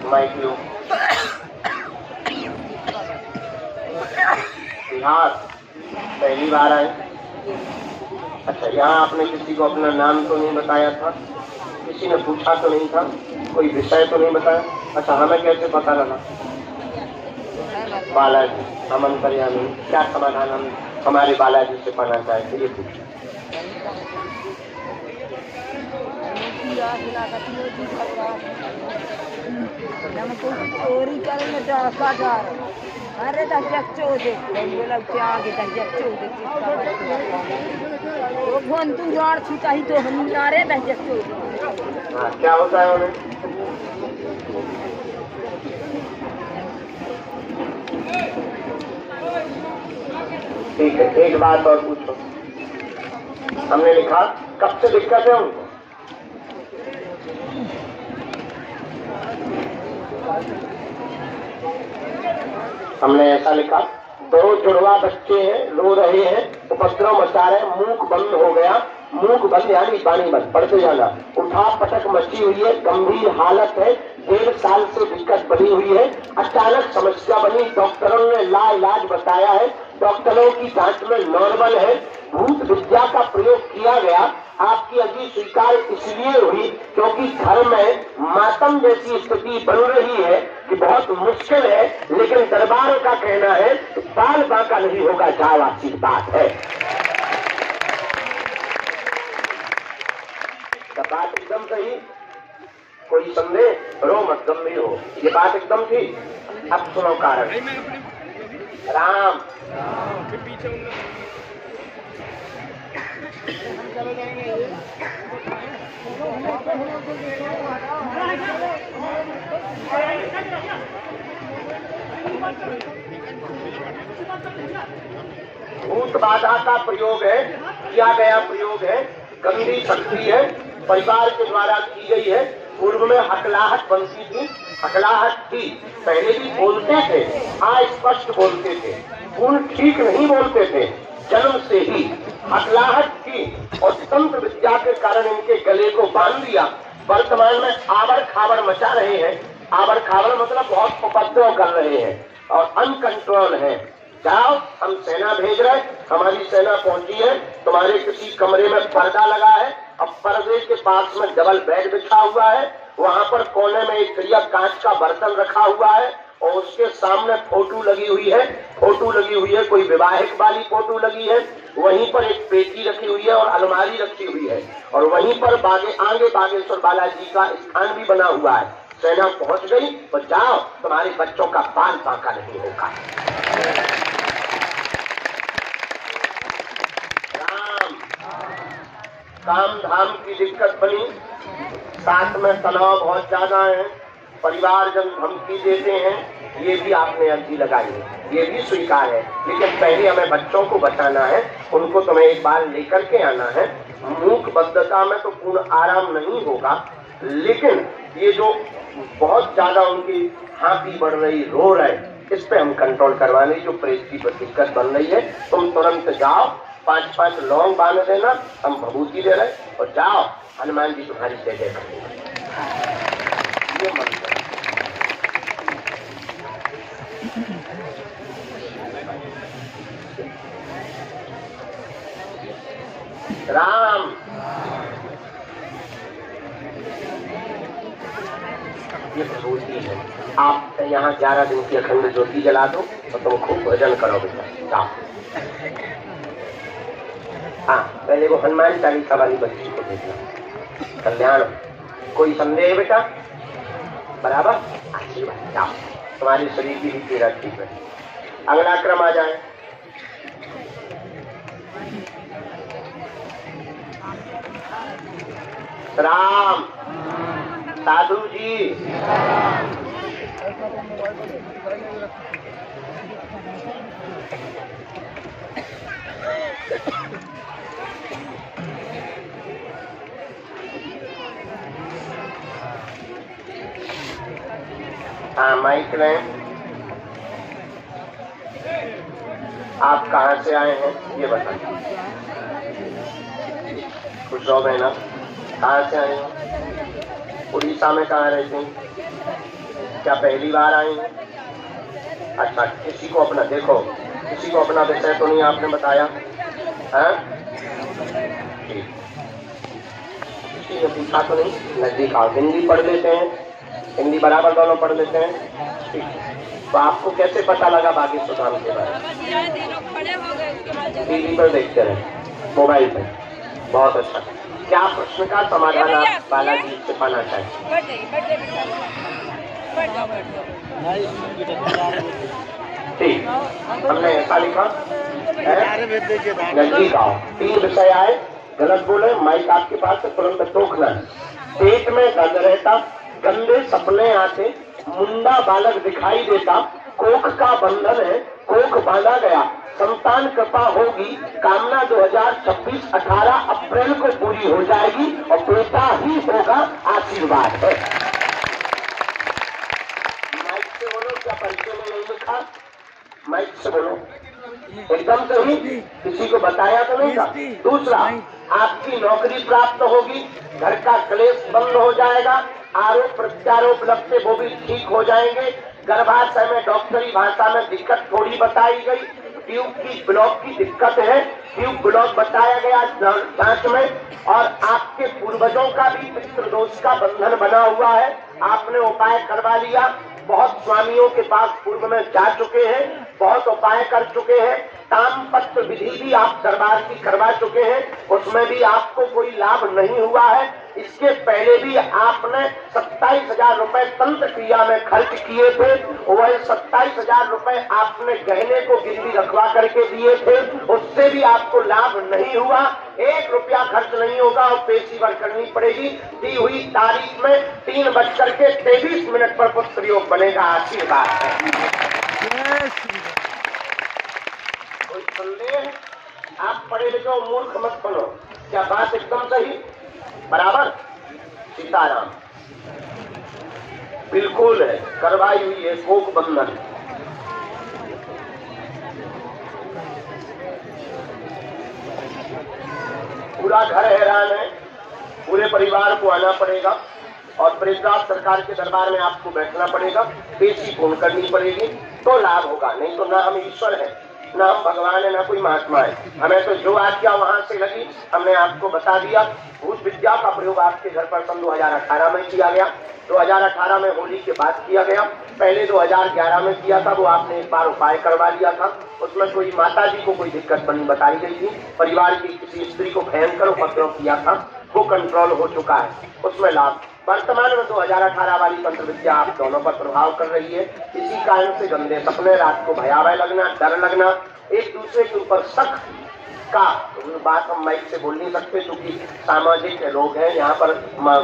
Mic लो। बिहार पहली बार आए? अच्छा, यहाँ आपने किसी को अपना नाम तो नहीं बताया था, किसी ने पूछा तो नहीं था, कोई विषय तो नहीं बताया? अच्छा, हमें कैसे पता लगा? बालाजी, हम अंतर्यामी, क्या समाधान हम हमारे बालाजी से पाना चाहते, ये पूछे। चोरी करने अरे तू राण छूटा ही तो हम नारे हाँ, क्या होता है उन्हें? ठीक है, एक बात और पूछो। हमने लिखा कब से दिक्कत है उनको? हमने ऐसा लिखा, दो जुड़वा बच्चे हैं, रो रहे हैं, उपद्रव मचा रहे, मूक बंद हो गया, मूक बंद यानी बाणी बंद, पढ़ते जाना, उठा पटक मची हुई है, गंभीर हालत है, 1.5 साल से दिक्कत बनी हुई है, अचानक समस्या बनी, डॉक्टरों ने लाइलाज बताया है, डॉक्टरों की जांच में नॉर्मल है, भूत विद्या का प्रयोग किया गया, आपकी अर्जी स्वीकार इसलिए हुई क्योंकि घर में मातम जैसी स्थिति बन रही है कि बहुत मुश्किल है, लेकिन दरबारों का कहना है बाल बांका नहीं होगा, जावासी बात है। बात एकदम सही, कोई संदेह? रो मत, गंभीर हो, ये बात एकदम थी। अब सुनो कारण। राम भूत बाधा का प्रयोग है, किया गया प्रयोग है, गंदी शक्ति है, परिवार के द्वारा की गई है। पूर्व में हकलाहट बनती थी, हकलाहट थी, पहले भी बोलते थे, अस्पष्ट बोलते थे, पूर्ण ठीक नहीं बोलते थे, जन्म से ही हकलाहट थी और तंत्र विद्या के कारण इनके गले को बांध दिया। वर्तमान में आवर खावर मचा रहे हैं, आवर खावर मतलब बहुत उपद्रव कर रहे हैं और अनकंट्रोल है। जाओ, हम सेना भेज रहे, हमारी सेना पहुंची है, तुम्हारे किसी कमरे में पर्दा लगा है, अब पर्दे के पास में डबल बेड बिछा हुआ है, वहां पर कोने में एक चिड़िया कांच का बर्तन रखा हुआ है और उसके सामने फोटो लगी हुई है, फोटो लगी हुई है, कोई विवाहिक वाली फोटो लगी है, वहीं पर एक पेटी रखी हुई है और अलमारी रखी हुई है और वहीं पर आगे बागेश्वर बालाजी का स्थान भी बना हुआ है। सेना पहुंच गई तो जाओ, तुम्हारे बच्चों का बाल बांका नहीं होगा। काम धाम की दिक्कत बनी, साथ में तनाव बहुत ज्यादा है, परिवार जन धमकी देते हैं, ये भी आपने अर्जी लगाई है, ये भी स्वीकार है, लेकिन पहले हमें बच्चों को बचाना है, उनको तुम्हें एक बार लेकर के आना है। मूक बद्धता में तो पूर्ण आराम नहीं होगा, लेकिन ये जो बहुत ज्यादा उनकी हाँफी बढ़ रही, रो रहे, इस पे हम कंट्रोल करवाने जो प्रेस की दिक्कत बन रही है, तुम तुरंत जाओ, 5-5 लौंग बांध देना, हम भभूति दे रहे और जाओ, हनुमान जी तुम्हारी जय जय करेंगे। ये मंत्र राम ये भभूति है। आप यहाँ 11 दिन की अखंड ज्योति जला दो और तुम खूब भजन करो बेटा। जाओ। हाँ, पहले वो हनुमान चालीसा वाली बच्ची को देखना, कल्याण। कोई संदेह बेटा? बराबर, आशीर्वाद। जाओ, तुम्हारे शरीर की भी पीड़ा ठीक है। अगला क्रम आ जाए। राम साधु जी, हाँ माइक लें। आप कहाँ से आए हैं ये बताइए। खुश रहो बहना। कहाँ से आए हैं? उड़ीसा में कहाँ रहते हैं? क्या पहली बार आई हैं? अच्छा, किसी को अपना देखो, किसी को अपना विषय तो नहीं आपने बताया है? ठीक, किसी ने पूछा तो नहीं? नजदीक आओ, हिंदी पढ़ लेते हैं, हिंदी बराबर दोनों पढ़ लेते हैं। ठीक, तो आपको कैसे पता लगा बागेश्वर धाम के बारे में? टीवी पर देखते रहे, मोबाइल पे। बहुत अच्छा। क्या प्रश्न का समाधान आप बालाजी से पाना चाहें? ठीक, हमने ऐसा लिखा नजदीक आओ। 3 विषय आए, गलत बोले, माइक आपके पास है, तुरंत टोकना। पेट में दर्द रहता, गंदे सपने आते, मुंडा बालक दिखाई देता, कोख का बंधन है, कोख बांधा गया, संतान कृपा होगी, कामना 2026 18 अप्रैल को पूरी हो जाएगी और बेटा ही होगा, आशीर्वाद है। माइक से बोलो, क्या परिचय में नहीं लिखा? माइक से बोलो, एकदम सही। किसी को बताया तो नहीं था? दूसरा, आपकी नौकरी प्राप्त होगी, घर का क्लेश बंद हो जाएगा, आरोप प्रत्यारोप लगते वो भी ठीक हो जाएंगे, गर्भाशय में डॉक्टरी भाषा में दिक्कत थोड़ी बताई गई, ट्यूब की ब्लॉक की दिक्कत है, ट्यूब ब्लॉक बताया गया जांच में, और आपके पूर्वजों का भी पितृदोष का बंधन बना हुआ है, आपने उपाय करवा लिया, बहुत स्वामियों के पास पूर्व में जा चुके हैं, बहुत उपाय कर चुके हैं, तामपत्र विधि भी आप दरबार की करवा चुके हैं, उसमें भी आपको कोई लाभ नहीं हुआ है। इसके पहले भी आपने 27,000 रुपए तंत्र क्रिया में खर्च किए थे, वह 27,000 रुपए आपने गहने को गिरवी रखवा करके दिए थे, उससे भी आपको लाभ नहीं हुआ। 1 रुपया खर्च नहीं होगा और पेशीवर करनी पड़ेगी। दी हुई तारीख में 3:23 पर पुत्र योग बनेगा, आशीर्वाद है। कोई संदेह? आप पढ़े लिखे हो, मूर्ख मत बनो। क्या बात एकदम सही? बराबर? सीताराम बिल्कुल है, करवाई हुई है कोक बंधन। पूरा घर हैरान है, पूरे परिवार को आना पड़ेगा और बृजराज सरकार के दरबार में आपको बैठना पड़ेगा, पेशी पूर्ण करनी पड़ेगी, तो लाभ होगा। नहीं तो ना हम ईश्वर है, ना हम भगवान है, ना कोई महात्मा है। हमें तो जो आज्ञा वहां से लगी हमने आपको बता दिया। भूत विद्या का प्रयोग आपके घर पर सन 2018 में किया गया, 2018 में होली के बाद किया गया, पहले 2011 में किया था, वो आपने एक बार उपाय करवा लिया था, उसमें कोई माता जी को कोई दिक्कत बनी बताई गई थी, परिवार की किसी स्त्री को भयंकर उपद्रव किया था, वो कंट्रोल हो चुका है, उसमें लाभ। वर्तमान में 2018 वाली तंत्र विद्या आप दोनों पर प्रभाव कर रही है। इसी कारण से गंदे सपने, रात को भयावह लगना, डर लगना, एक दूसरे के ऊपर शक का बात हम माइक से बोल नहीं सकते क्योंकि सामाजिक लोग हैं, यहाँ पर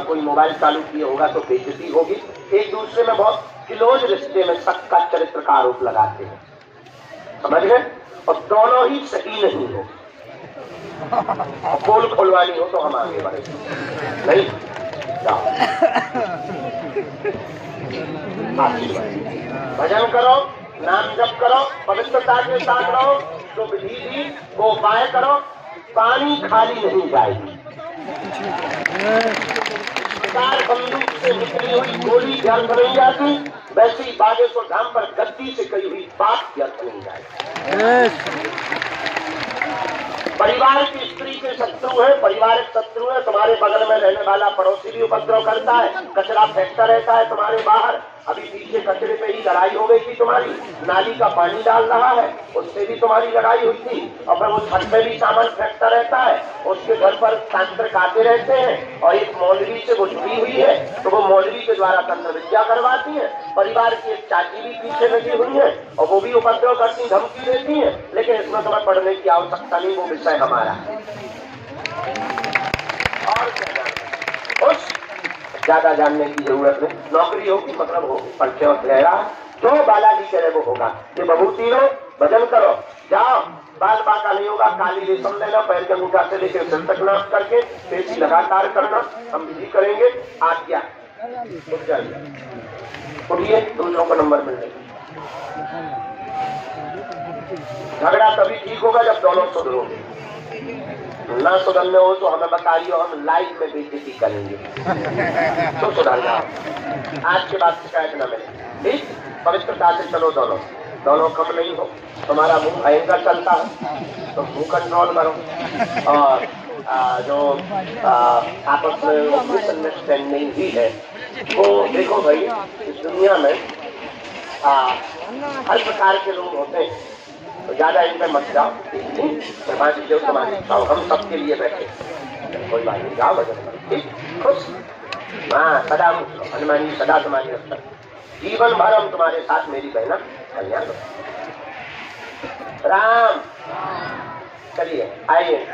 कोई मोबाइल चालू किए होगा तो बेइज्जती होगी। एक दूसरे में बहुत क्लोज रिश्ते में शक का चरित्र का आरोप लगाते हैं, समझ गए? और दोनों ही सही नहीं हो, पोल खोलवानी हो तो हम आगे बढ़े, नहीं भजन करो, नाम जप करो, पवित्रता के साथ रहो, जो विधि दी वो उपाय करो, पानी खाली नहीं जाएगी। बंदूक से निकली हुई गोली व्यर्थ नहीं जाती, वैसे ही बागेश्वर धाम पर गद्दी से कही हुई बात व्यर्थ नहीं जाएगी। परिवार की स्त्री के शत्रु है, पारिवारिक शत्रु है, तुम्हारे बगल में रहने वाला पड़ोसी भी उपद्रव करता है, कचरा फेंकता रहता है तुम्हारे बाहर। अभी पीछे कचरे पे ही लड़ाई हो गई थी तुम्हारी, नाली का पानी डाल रहा है, उससे भी तुम्हारी लड़ाई हुई थी। और फिर वो छत पे भी सामान फेंकता रहता है, उसके घर पर तांत्रिक आते रहते हैं, और एक मौलवी से वो जुड़ी हुई है, तो वो मौलवी के द्वारा तंत्र विद्या करवाती है। परिवार की एक चाची भी पीछे लगी हुई है और वो भी उपद्रव करती, धमकी देती है, लेकिन इसमें तुम्हें पढ़ने की आवश्यकता नहीं, वो विषय हमारा है। और उस ज्यादा जानने की जरूरत नहीं, नौकरी होगी मतलब होगी, परिचय रहेगा, जो बालाजी करे वो होगा। ये बभूति लो, भजन करो, जाओ, बाल बाका नहीं होगा, काली रेशम लेना, पैर के अंगूठा से लेकर सिर तक नाप करके पेशी लगातार करना, हम विधि करेंगे। आज्ञा उठ जाइए, उठिए, दूसरों को नंबर मिल जाएगा। झगड़ा तभी ठीक होगा जब दोनों सुधरोगे, ना सुधरने हो तो हमें बताइए, हम लाइव में बेइज्जती करेंगे तो सुधर जाओ। आज के बाद शिकायत न मिले। ठीक, पवित्रता से चलो दोनों, दोनों कम नहीं हो। तुम्हारा मुंह भयंकर चलता है तो मुंह कंट्रोल करो, और जो आपस में मिसअंडरस्टैंडिंग भी है वो देखो भाई, इस दुनिया में हर प्रकार के लोग होते हैं, तो ज्यादा इन पे मत जाओ। भगवान जो तुम्हारी इच्छा हो, हम सबके लिए बैठे, कोई बात नहीं, जाओ भजन करो, ठीक, खुश। हाँ, सदा हनुमान जी सदा तुम्हारी रक्षा, जीवन भर हम तुम्हारे साथ, मेरी बहना कल्याण। राम, चलिए आइए।